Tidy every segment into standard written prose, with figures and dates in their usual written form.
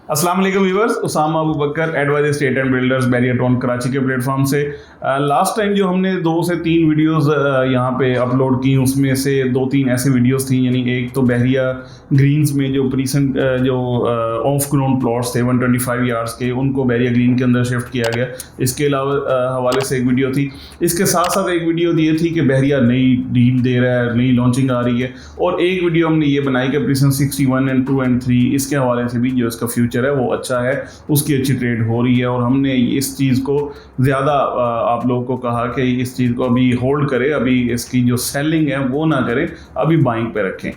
अस्सलाम वालेकुम viewers, Usama Abu Bakar advisor state and builders Bahria town Karachi के प्लेटफॉर्म से लास्ट टाइम जो हमने 2 से 3 वीडियोस यहाँ पे अपलोड की, उसमें से 2-3 ऐसे वीडियोस थी। यानी एक तो बहरिया ग्रीन्स में जो रिसेंट जो ऑफ ग्राउंड प्लॉट्स थे 125 यार्ड्स के, उनको बहरिया ग्रीन के अंदर शिफ्ट किया गया। इसके अलावा हवाले से एक वीडियो थी। इसके साथ साथ एक वीडियो ये थी कि बहरिया नई डील दे रहा है, नई लॉन्चिंग आ रही है। और एक वीडियो हमने ये बनाई कि प्रीसन 61 एंड 2 एंड 3 इसके हवाले से भी जो इसका फ्यूचर है वो अच्छा है, उसकी अच्छी ट्रेड हो रही है। और हमने इस चीज़ को ज़्यादा आप लोगों को कहा कि इस चीज़ को अभी होल्ड करें, अभी इसकी जो सेलिंग है वो ना करें, अभी बाइंग पे रखें।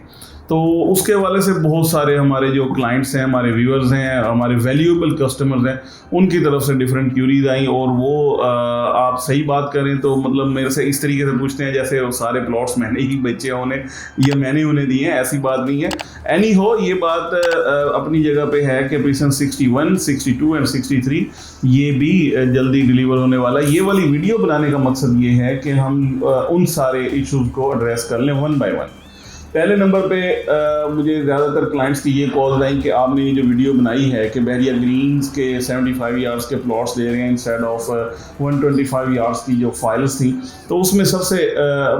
तो उसके हवाले से बहुत सारे हमारे जो क्लाइंट्स हैं, हमारे व्यूअर्स हैं, हमारे वैल्यूएबल कस्टमर्स हैं, उनकी तरफ से डिफरेंट क्यूरीज आई। और वो आप सही बात करें तो मतलब मेरे से इस तरीके से पूछते हैं जैसे वो सारे प्लॉट्स मैंने ही बेचे उन्हें, ये मैंने उन्हें दिए हैं। ऐसी बात नहीं है। एनी हो, ये बात अपनी जगह पे है कि प्रीसन 61, 62 एंड 63 ये भी जल्दी डिलीवर होने वाला है। ये वाली वीडियो बनाने का मकसद ये है कि हम उन सारे इशूज़ को एड्रेस कर लें वन बाय वन। पहले नंबर पे मुझे ज़्यादातर क्लाइंट्स की ये कॉल आई कि आपने ये जो वीडियो बनाई है कि बहरिया ग्रीन्स के 75 यार्ड्स के प्लॉट्स दे रहे हैं इंस्टेड ऑफ 125 यार्ड्स की जो फाइल्स थी। तो उसमें सबसे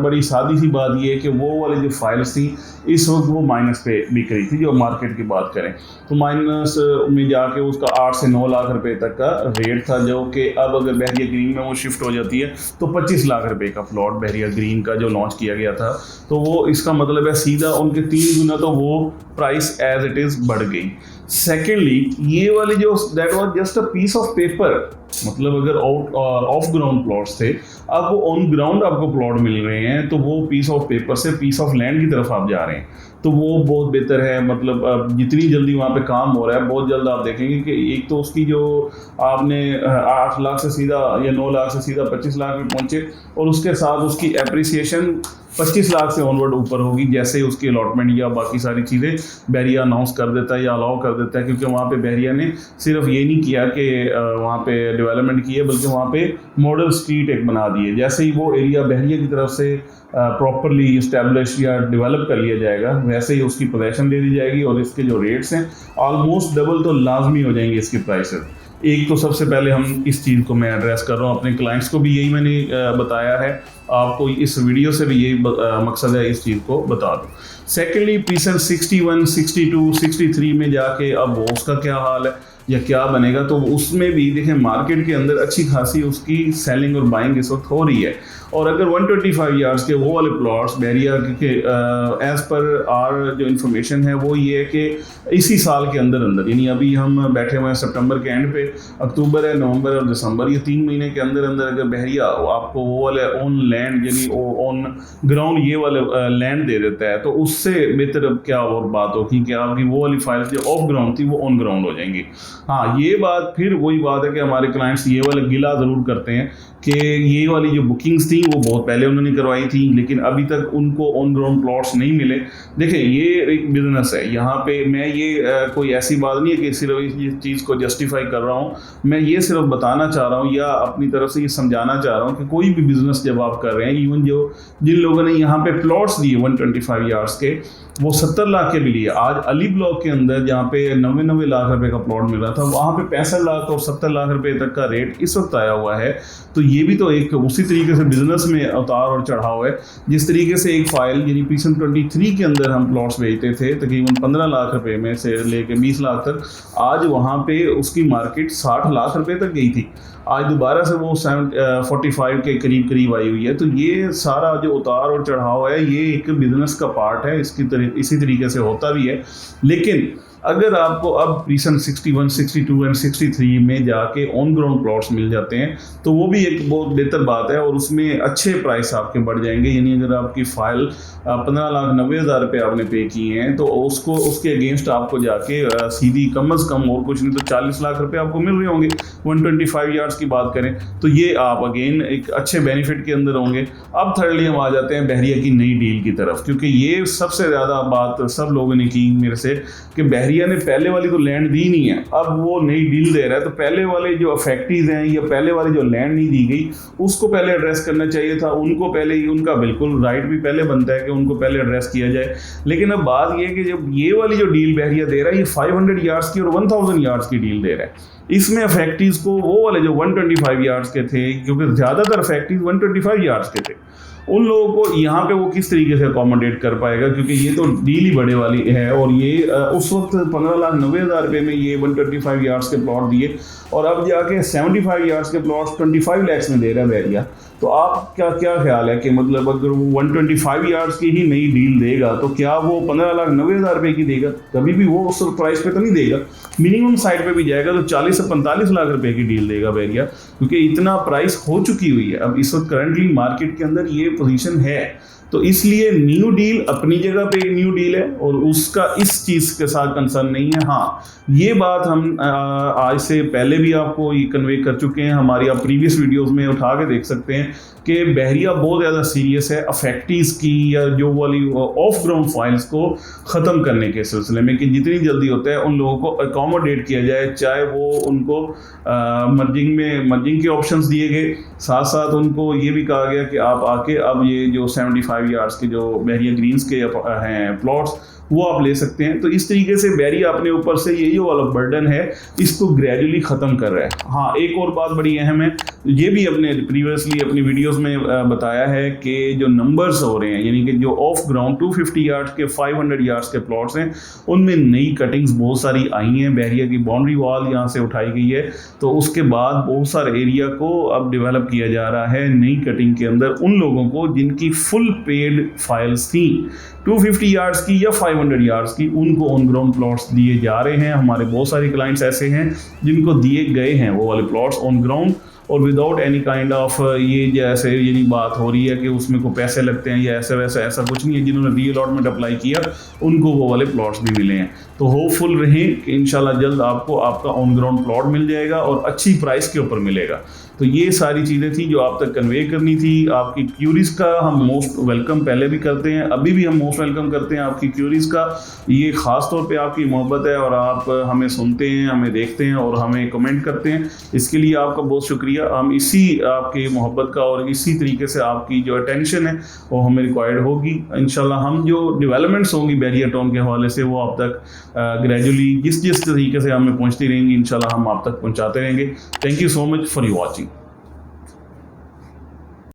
बड़ी सादी सी बात ये है कि वो वाली जो फाइल्स थी इस वक्त वो माइनस पे बिक रही थी। जो मार्केट की बात करें तो माइनस में जाके उसका 8 से 9 लाख रुपए तक का रेट था, जो कि अब अगर बहरिया ग्रीन में वो शिफ्ट हो जाती है तो 25 लाख रुपए का प्लॉट बहरिया ग्रीन का जो लॉन्च किया गया था। तो वो इसका मतलब है सीधा उनके 3 गुना तो वो प्राइस एज इट इज़ बढ़ गई। सेकेंडली, ये वाली जो that was just a piece of paper, मतलब अगर ऑफ ग्राउंड प्लॉट्स थे, अब वो ऑन ग्राउंड आपको प्लॉट मिल रहे हैं, तो वो पीस ऑफ पेपर से पीस ऑफ लैंड की तरफ आप जा रहे हैं, तो वो बहुत बेहतर है। मतलब जितनी जल्दी वहाँ पे काम हो रहा है, बहुत जल्द आप देखेंगे कि एक तो उसकी जो आपने 8 लाख से सीधा या 9 लाख से सीधा 25 लाख में पहुँचे, और उसके साथ उसकी एप्रिसिएशन 25 लाख से ऑनवर्ड ऊपर होगी जैसे उसकी अलॉटमेंट या बाकी सारी चीज़ें बहरिया अनाउंस कर देता है या अलाउ कर देता है। क्योंकि वहाँ पे बहरिया ने सिर्फ ये नहीं किया कि वहाँ पे डेवलपमेंट की है, बल्कि वहाँ पे मॉडल स्ट्रीट एक बना दी है। जैसे ही वो एरिया बहरिया की तरफ से प्रॉपरली इस्टेब्लिश या डेवलप कर लिया जाएगा, वैसे ही उसकी पोजीशन दे दी जाएगी और इसके जो रेट्स हैं ऑलमोस्ट डबल तो लाजमी हो जाएंगे इसकी प्राइसेस। एक तो सबसे पहले हम इस चीज़ को मैं एड्रेस कर रहा हूँ, अपने क्लाइंट्स को भी यही मैंने बताया है, आपको इस वीडियो से भी यही मकसद है इस चीज़ को बता दूँ। सेकेंडली, प्रीसन 61, 62, 63 में जाके अब वो उसका क्या हाल है या क्या बनेगा, तो उसमें भी देखें मार्केट के अंदर अच्छी खासी उसकी सेलिंग और बाइंग इस वक्त हो रही है। और अगर 125 यार्ड्स के वो वाले प्लॉट्स बहरिया के एज़ पर आर जो इन्फॉर्मेशन है वो ये है कि इसी साल के अंदर अंदर, यानी अभी हम बैठे हुए हैं सितंबर के एंड पे, अक्टूबर है, नवंबर और दिसंबर, ये 3 महीने के अंदर अंदर अगर बहरिया आपको वो वाले ऑन लैंड यानी ऑन ग्राउंड ये वाले लैंड दे देता है, तो उससे बेहतर अब क्या और बात होगी कि आपकी वो वाली फाइल्स जो ऑफ ग्राउंड थी वो ऑन ग्राउंड हो जाएंगी। हाँ, ये बात फिर वही बात है कि हमारे क्लाइंट्स ये वाला गिला ज़रूर करते हैं कि ये वाली जो बुकिंग्स थी वो बहुत पहले उन्होंने करवाई थी, लेकिन अभी तक उनको ऑन ग्राउंड प्लॉट्स नहीं मिले। देखें, ये एक बिजनेस है, यहाँ पे मैं ये कोई ऐसी बात नहीं है कि सिर्फ इस चीज़ को जस्टिफाई कर रहा हूँ, मैं ये सिर्फ बताना चाह रहा हूँ या अपनी तरफ से ये समझाना चाह रहा हूँ कि कोई भी बिजनेस जब आप कर रहे हैं, इवन जिन लोगों ने यहाँ पे प्लॉट्स दिए 125 यार्ड्स के, वो 70 लाख के भी लिए। आज अली ब्लॉक के अंदर जहाँ पे 90 लाख रुपए का प्लॉट मिल रहा था, वहाँ पे 65 लाख और 70 लाख रुपए तक का रेट इस वक्त आया हुआ है। तो ये भी तो एक उसी तरीके से बिजनेस में उतार और चढ़ाव है। जिस तरीके से एक फाइल यानी प्रीसन 23 के अंदर हम प्लॉट्स बेचते थे तकरीबन 15 लाख रुपए में से लेके 20 लाख तक, आज वहाँ पे उसकी मार्केट 60 लाख रुपए तक गई थी। आज दोबारा से वो 45 के करीब आई हुई है। तो ये सारा जो उतार और चढ़ाव है ये एक बिजनेस का पार्ट है, इसी तरीके से होता भी है। लेकिन अगर आपको अब प्रीसन 61, 62 एंड 63 में जाके ऑन ग्राउंड प्लॉट्स मिल जाते हैं तो वो भी एक बहुत बेहतर बात है, और उसमें अच्छे प्राइस आपके बढ़ जाएंगे। यानी अगर आपकी फाइल 15,90,000 रुपये आपने पे किए हैं तो उसके अगेंस्ट आपको जाके सीधी कम अज़ कम और कुछ नहीं तो 40 लाख रुपए आपको मिल रहे होंगे। 125 यार्ड्स की बात करें तो ये आप अगेन एक अच्छे बेनिफिट के अंदर होंगे। अब थर्डली हम आ जाते हैं बहरिया की नई डील की तरफ, क्योंकि ये सबसे ज़्यादा बात सब लोगों ने की मेरे से कि बहरिया ने पहले वाली तो लैंड दी नहीं है, अब वो नई डील दे रहा है, तो पहले वाले जो अफेक्टीज हैं या पहले वाली जो लैंड नहीं दी गई उसको पहले एड्रेस करना चाहिए था, उनको पहले ही, उनका बिल्कुल राइट भी पहले बनता है कि उनको पहले एड्रेस किया जाए। लेकिन अब बात ये कि जब ये वाली जो डील बहरिया दे रहा है ये 500 यार्ड्स की और 1000 यार्ड्स की डील दे रहा है, इसमें अफेक्टीज को वो वाले जो 125 यार्ड्स के थे, क्योंकि ज़्यादातर अफेक्टीज 125 यार्ड्स के थे, उन लोगों को यहाँ पे वो किस तरीके से अकोमोडेट कर पाएगा, क्योंकि ये तो डील ही बड़े वाली है। और ये उस वक्त 15,90,000 रुपये में ये 125 यार्ड्स के प्लॉट दिए और अब जाके 75 यार्ड्स के प्लॉट 25 लाख में दे रहा है बहरिया। तो आप क्या ख्याल है कि मतलब अगर वो 125 यार्ड्स की ही नई डील देगा तो क्या वो 15,90,000 रुपये की देगा? कभी भी वो उस प्राइस पे तो नहीं देगा, मिनिमम साइड पे भी जाएगा तो 40 से 45 लाख रुपए की डील देगा बहरिया, क्योंकि इतना प्राइस हो चुकी हुई है। अब इस वक्त करंटली मार्केट के अंदर ये पोजीशन है, तो इसलिए न्यू डील अपनी जगह पे न्यू डील है और उसका इस चीज़ के साथ कंसर्न नहीं है। हाँ, ये बात हम आज से पहले भी आपको ये कन्वे कर चुके हैं, हमारी आप प्रीवियस वीडियोस में उठा के देख सकते हैं कि बहरिया बहुत ज़्यादा सीरियस है अफेक्टीज़ की या जो वाली ऑफ ग्राउंड फाइल्स को ख़त्म करने के सिलसिले में, कि जितनी जल्दी होता है उन लोगों को अकोमोडेट किया जाए, चाहे वो उनको मर्जिंग के ऑप्शंस दिए गए, साथ साथ उनको ये भी कहा गया कि आप आके अब ये जो 75 यार्ड्स के जो बहरिया ग्रीन्स के हैं प्लॉट्स वो आप ले सकते हैं। तो इस तरीके से बहरिया अपने ऊपर से ये जो वाला बर्डन है इसको ग्रेजुअली ख़त्म कर रहा है। हाँ, एक और बात बड़ी अहम है, ये भी अपने प्रीवियसली अपनी वीडियोस में बताया है कि जो नंबर्स हो रहे हैं, यानी कि जो ऑफ ग्राउंड 250 यार्ड्स के 500 यार्ड्स के प्लॉट्स हैं उनमें नई कटिंग्स बहुत सारी आई हैं। बहरिया की बाउंड्री वॉल यहाँ से उठाई गई है, तो उसके बाद बहुत सारे एरिया को अब डेवलप किया जा रहा है नई कटिंग के अंदर उन लोगों को जिनकी फुल पेड फाइल्स थी 250 यार्ड्स की या 500 यार्ड्स की, उनको ऑन ग्राउंड प्लॉट्स दिए जा रहे हैं। हमारे बहुत सारे क्लाइंट्स ऐसे हैं जिनको दिए गए हैं वो वाले प्लॉट्स ऑन ग्राउंड और विदाउट एनी काइंड ऑफ ये जैसे ये बात हो रही है कि उसमें को पैसे लगते हैं या ऐसा वैसा, ऐसा कुछ नहीं है। जिन्होंने री अलॉटमेंट अप्लाई किया उनको वो वाले प्लॉट्स भी मिले हैं। तो होपफुल रहें कि इंशाल्लाह जल्द आपको आपका ऑन ग्राउंड प्लॉट मिल जाएगा और अच्छी प्राइस के ऊपर मिलेगा। तो ये सारी चीज़ें थी जो आप तक कन्वे करनी थी। आपकी क्यूरीज का हम मोस्ट वेलकम पहले भी करते हैं, अभी भी हम मोस्ट वेलकम करते हैं आपकी क्यूरीज का। ये ख़ास तौर पे आपकी मोहब्बत है और आप हमें सुनते हैं, हमें देखते हैं और हमें कमेंट करते हैं, इसके लिए आपका बहुत शुक्रिया। हम इसी आपकी मोहब्बत का और इसी तरीके से आपकी जो अटेंशन है वो हमें रिक्वायर्ड होगी। इंशाल्लाह हम जो डेवलपमेंट्स होंगी बहरिया टाउन के हवाले से वो आप तक ग्रेजुअली जिस तरीके से हमें पहुँचती रहेंगी इंशाल्लाह हम आप तक पहुँचाते रहेंगे। Thank you so much for you watching.